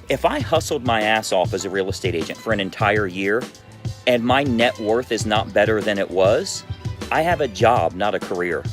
If I hustled my ass off as a real estate agent for an entire year and my net worth is not better than it was, I have a job, not a career.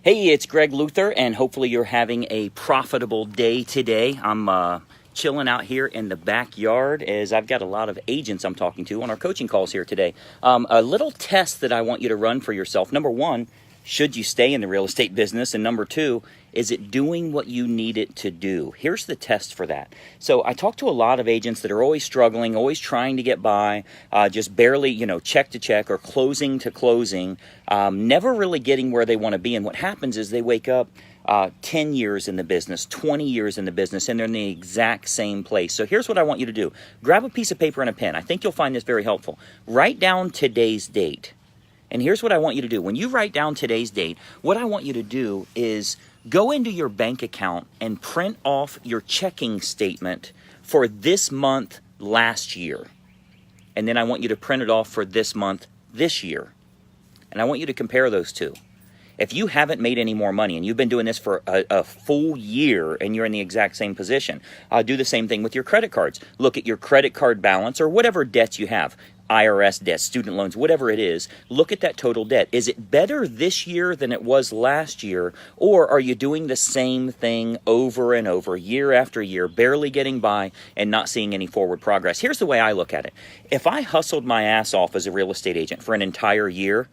Hey, it's Greg Luther, and hopefully you're having a profitable day today. I'm chilling out here in the backyard as I've got a lot of agents I'm talking to on our coaching calls here today. A little test that I want you to run for yourself. Number one, should you stay in the real estate business? And number two, is it doing what you need it to do? Here's the test for that. So I talk to a lot of agents that are always struggling, always trying to get by, just barely, check to check or closing to closing, never really getting where they want to be. And what happens is they wake up 10 years in the business, 20 years in the business, and they're in the exact same place. So here's what I want you to do. Grab a piece of paper and a pen. I think you'll find this very helpful. Write down today's date. And here's what I want you to do. When you write down today's date, what I want you to do is go into your bank account and print off your checking statement for this month last year. And then I want you to print it off for this month this year. And I want you to compare those two. If you haven't made any more money and you've been doing this for a full year and you're in the exact same position, do the same thing with your credit cards. Look at your credit card balance or whatever debts you have. IRS debts, student loans, whatever it is, look at that total debt. Is it better this year than it was last year, or are you doing the same thing over and over, year after year, barely getting by and not seeing any forward progress? Here's the way I look at it. If I hustled my ass off as a real estate agent for an entire year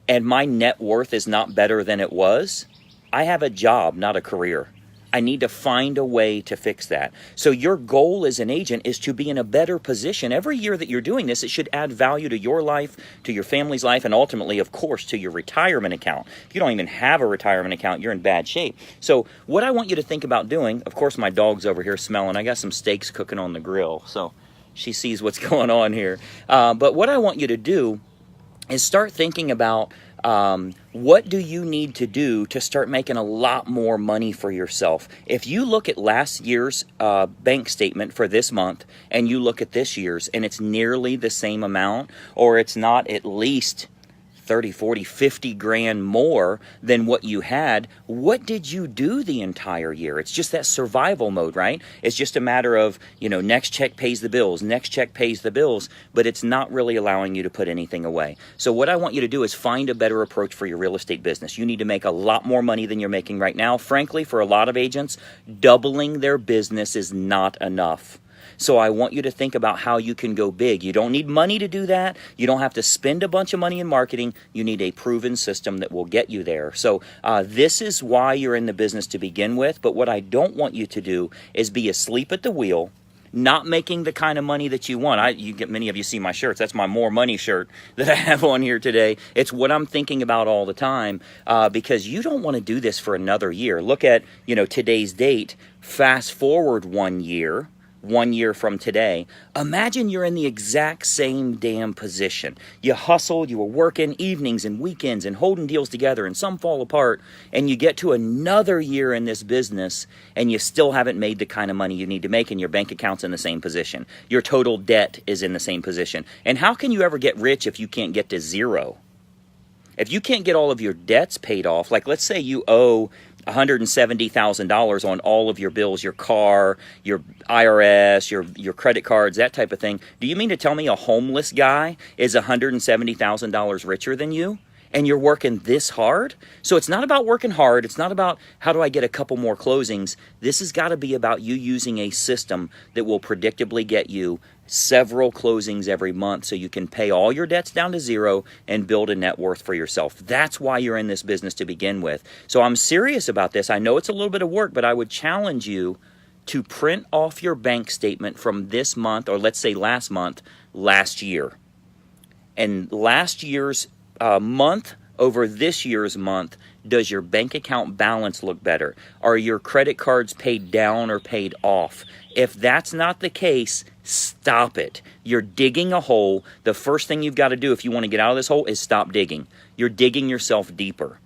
and my net worth is not better than it was, I have a job, not a career. I need to find a way to fix that. So your goal as an agent is to be in a better position. Every year that you're doing this, it should add value to your life, to your family's life, and ultimately, of course, to your retirement account. If you don't even have a retirement account, you're in bad shape. So what I want you to think about doing, of course, my dog's over here smelling. I got some steaks cooking on the grill, so she sees what's going on here. But what I want you to do is start thinking about what do you need to do to start making a lot more money for yourself? If you look at last year's bank statement for this month and you look at this year's and it's nearly the same amount, or it's not at least 30, 40, 50 grand more than what you had, what did you do the entire year? It's just that survival mode, right? It's just a matter of, next check pays the bills, next check pays the bills, but it's not really allowing you to put anything away. So what I want you to do is find a better approach for your real estate business. You need to make a lot more money than you're making right now. Frankly, for a lot of agents, doubling their business is not enough. So I want you to think about how you can go big. You don't need money to do that. You don't have to spend a bunch of money in marketing. You need a proven system that will get you there. So this is why you're in the business to begin with. But what I don't want you to do is be asleep at the wheel, not making the kind of money that you want. Many of you see my shirts. That's my More Money shirt that I have on here today. It's what I'm thinking about all the time because you don't want to do this for another year. Look at, today's date. Fast forward 1 year. 1 year from today, imagine you're in the exact same damn position. You hustled, you were working evenings and weekends and holding deals together, and some fall apart, and you get to another year in this business and you still haven't made the kind of money you need to make, and your bank account's in the same position. Your total debt is in the same position. And how can you ever get rich if you can't get to zero? If you can't get all of your debts paid off, like let's say you owe $170,000 on all of your bills, your car, your IRS, your credit cards, that type of thing. Do you mean to tell me a homeless guy is $170,000 richer than you? And you're working this hard? So it's not about working hard. It's not about how do I get a couple more closings. This has got to be about you using a system that will predictably get you several closings every month so you can pay all your debts down to zero and build a net worth for yourself. That's why you're in this business to begin with. So I'm serious about this. I know it's a little bit of work, but I would challenge you to print off your bank statement from this month, or let's say last month, last year. And last year's month over this year's month, does your bank account balance look better? Are your credit cards paid down or paid off? If that's not the case, stop it. You're digging a hole. The first thing you've got to do if you want to get out of this hole is stop digging. You're digging yourself deeper.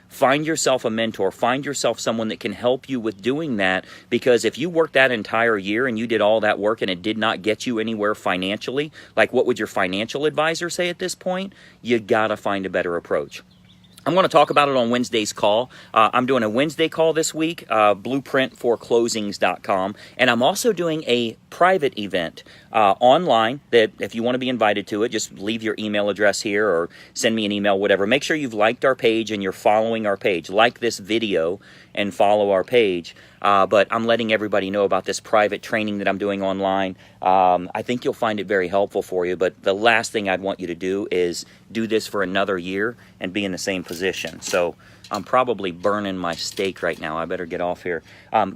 Find yourself a mentor. Find yourself someone that can help you with doing that, because if you worked that entire year and you did all that work and it did not get you anywhere financially, like what would your financial advisor say at this point? You got to find a better approach. I'm going to talk about it on Wednesday's call. I'm doing a Wednesday call this week, blueprintforclosings.com. And I'm also doing a private event online that if you want to be invited to it, just leave your email address here or send me an email, whatever. Make sure you've liked our page and you're following our page. Like this video and follow our page. But I'm letting everybody know about this private training that I'm doing online. I think you'll find it very helpful for you, but the last thing I'd want you to do is do this for another year and be in the same position. So I'm probably burning my steak right now. I better get off here.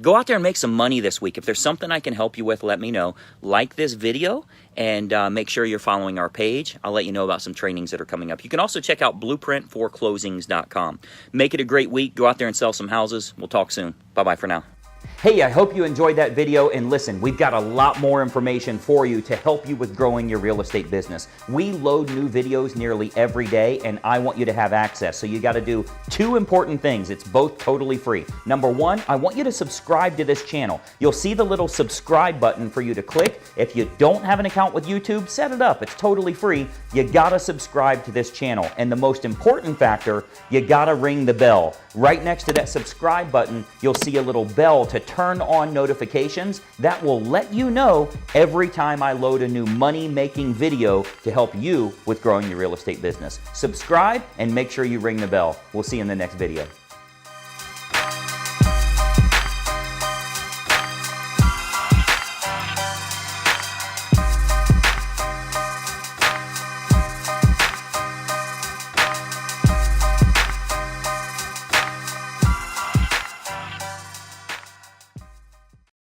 Go out there and make some money this week. If there's something I can help you with, let me know. Like this video and make sure you're following our page. I'll let you know about some trainings that are coming up. You can also check out blueprintforclosings.com. Make it a great week. Go out there and sell some houses. We'll talk soon. Bye-bye for now. Hey, I hope you enjoyed that video, and listen, we've got a lot more information for you to help you with growing your real estate business. We load new videos nearly every day, and I want you to have access. So you got to do two important things. It's both totally free. Number one, I want you to subscribe to this channel. You'll see the little subscribe button for you to click. If you don't have an account with YouTube, set it up. It's totally free. You got to subscribe to this channel. And the most important factor, you got to ring the bell. Right next to that subscribe button, you'll see a little bell to turn on notifications. That will let you know every time I load a new money-making video to help you with growing your real estate business. Subscribe and make sure you ring the bell. We'll see you in the next video.